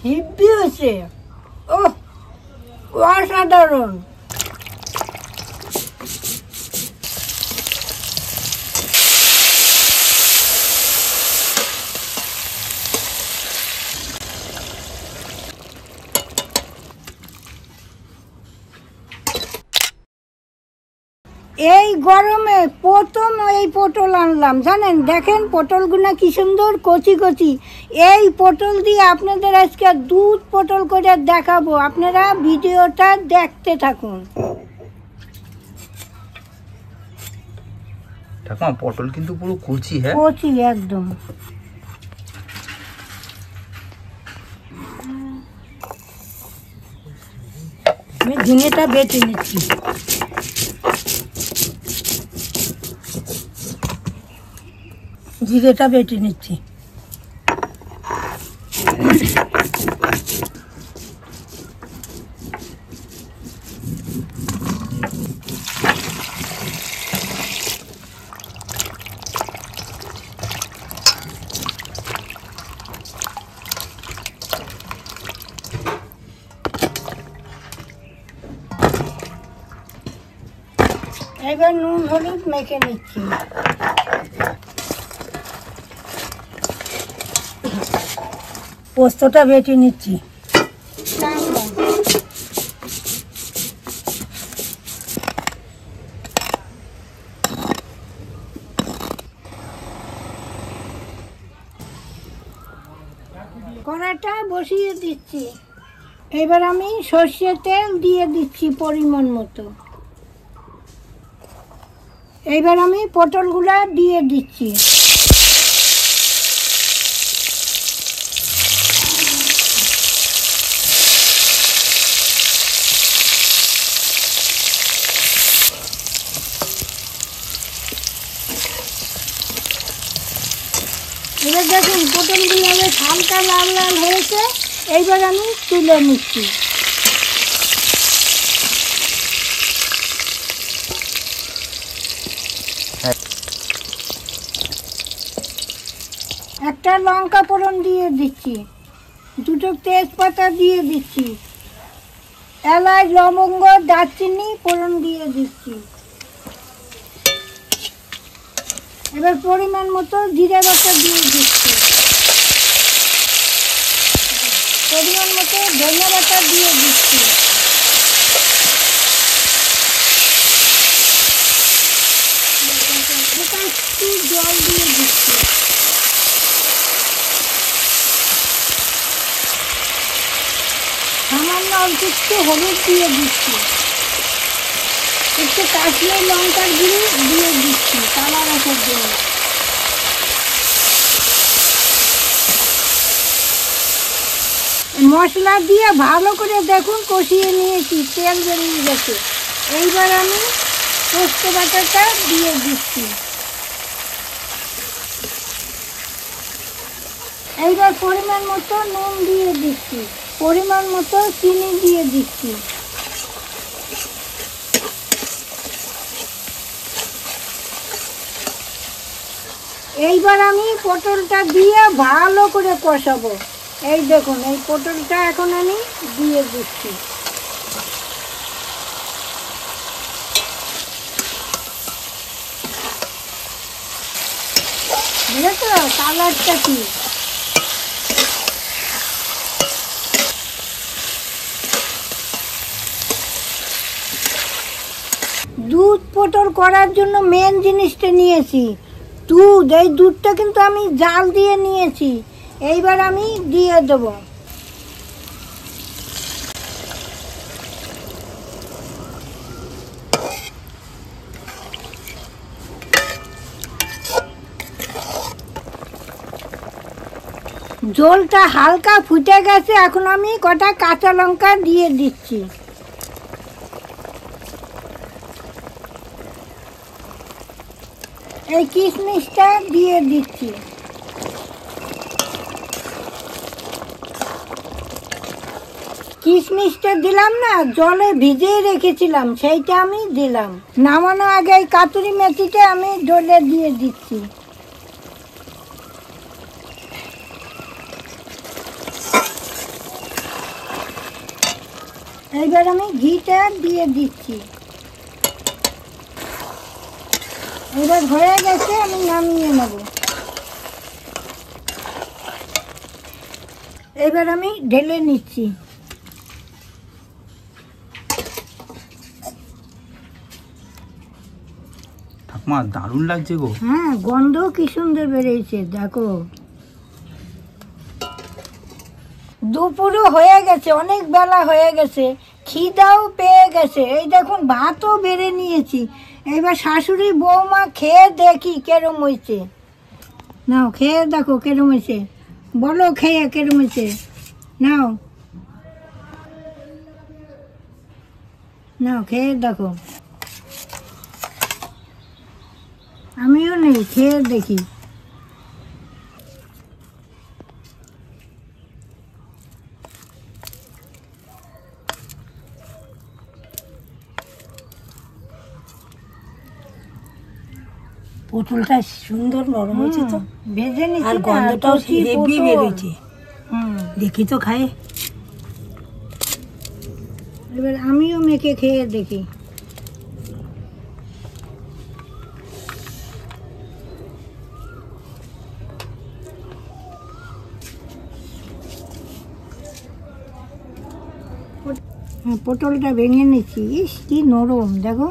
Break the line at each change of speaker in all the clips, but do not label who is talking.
হিব্বি হয়েছে। ওহ, অসাধারণ। এই গরমে প্রথম এই পটল আনলাম, জানেন? দেখেন পটলগুলো কি সুন্দর কচি কচি। এই পটল দিয়ে আপনাদের আজকে দুধ পটল করে দেখাবো, আপনারা ভিডিওটা দেখতে থাকুন।
ঠাকুমা পটল কিন্তু পুরো কচি। হ্যাঁ,
কচি একদম। আমি ঝিঙেটা বেটে নিচ্ছি। জিরেটা বেটে নিচ্ছি। এবার নুন হলুদ মেখে নিচ্ছি। পোস্তটা বেটে নিচ্ছি। কড়াটা বসিয়ে দিচ্ছি। এবার আমি সর্ষের তেল দিয়ে দিচ্ছি পরিমাণ মতো। এইবার আমি পটলগুলা দিয়ে দিচ্ছি। এবার দেখুন পটলগুলো বেশ হালকা লাল লাল হয়েছে। এইবার আমি তুলে নিচ্ছি। একটা লঙ্কা ফোড়ন দিয়ে দিচ্ছি, দুটো তেজপাতা দিয়ে দিচ্ছি, এলাচ লবঙ্গ দারচিনি ফোড়ন দিয়ে দিচ্ছি। এবার পরিমাণ মতো জিরে বাটা দিয়ে দিচ্ছি, পরিমাণ মতো ধনিয়া বাটা দিয়ে দিচ্ছি। একটু জল দিয়ে দিচ্ছি। সামান্য অল্প একটু হলুদ দিয়ে দিচ্ছি, একটু কাশ্মীরি লঙ্কার গুঁড়ো দিয়ে দিচ্ছি কালার আসার জন্য। মশলা দিয়ে ভালো করে দেখুন কষিয়ে নিয়েছি, তেল বেরিয়ে গেছে। এইবার আমি পোস্ত বাটাটা দিয়ে দিচ্ছি। এইবার পরিমাণ মতো নুন দিয়ে দিচ্ছি, পরিমাণ মতো চিনি দিয়ে দিচ্ছি। এইবার আমি পটলটা দিয়ে ভালো করে কষাবো। এই দেখুন এই পটলটা এখন আমি দিয়ে দিচ্ছি। বুঝেছো কালারটা কি? দুধ পটল করার জন্য মেন জিনিসটা নিয়েছি দুধ। এই দুধটা কিন্তু আমি জাল দিয়ে নিয়েছি। এইবার আমি দিয়ে দেব। জলটা হালকা ফুটে গেছে, এখন আমি কটা কাঁচা লঙ্কা দিয়ে দিচ্ছি। এই কিশমিশটা দিয়ে দিচ্ছি। কিশমিশটা দিলাম না, জলে ভিজিয়ে রেখেছিলাম, সেইটা আমি দিলাম। নামানো আগে এই কাতুরি মেথিটা আমি ডলে দিয়ে দিচ্ছি। এইবার আমি ঘিটা দিয়ে দিচ্ছি। এবার হয়ে গেছে, আমি নামিয়ে নেব। এবার আমি ঢেলে নিচ্ছি।
ঠাকুমা দারুণ লাগছে গো।
হ্যাঁ, গন্ধ কি সুন্দর বেরিয়েছে দেখো। দুপুরও হয়ে গেছে, অনেক বেলা হয়ে গেছে, খিদাও পেয়ে গেছে। এই দেখুন ভাতও বেড়ে নিয়েছি। এবার শাশুড়ি বৌমা খেয়ে দেখি কেরম হয়েছে। নাও খেয়ে দেখো কেরম হয়েছে, বলো খেয়ে কেরম হয়েছে। নাও নাও খেয়ে দেখো। আমিও নেই, খেয়ে দেখি।
পটলটা সুন্দর নরম হয়েছে তো,
ভেজে নিচ্ছি
আর
না,
গন্ধটাও
কচি
হেভি
পটল।
বেরোচ্ছে।
হুম,
দেখি তো খায়।
এবার আমিও মেখে খেয়ে দেখি। পটলটা ভেঙে নিচ্ছি। ইস কি নরম দেখো।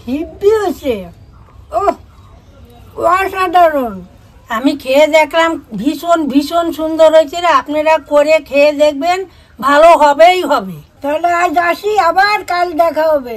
হেব্বি হয়েছে, ও অসাধারণ।
আমি খেয়ে দেখলাম, ভীষণ ভীষণ সুন্দর হয়েছে রে। আপনারা করে খেয়ে দেখবেন, ভালো হবেই হবে।
তাহলে আজ আসি, আবার কাল দেখা হবে।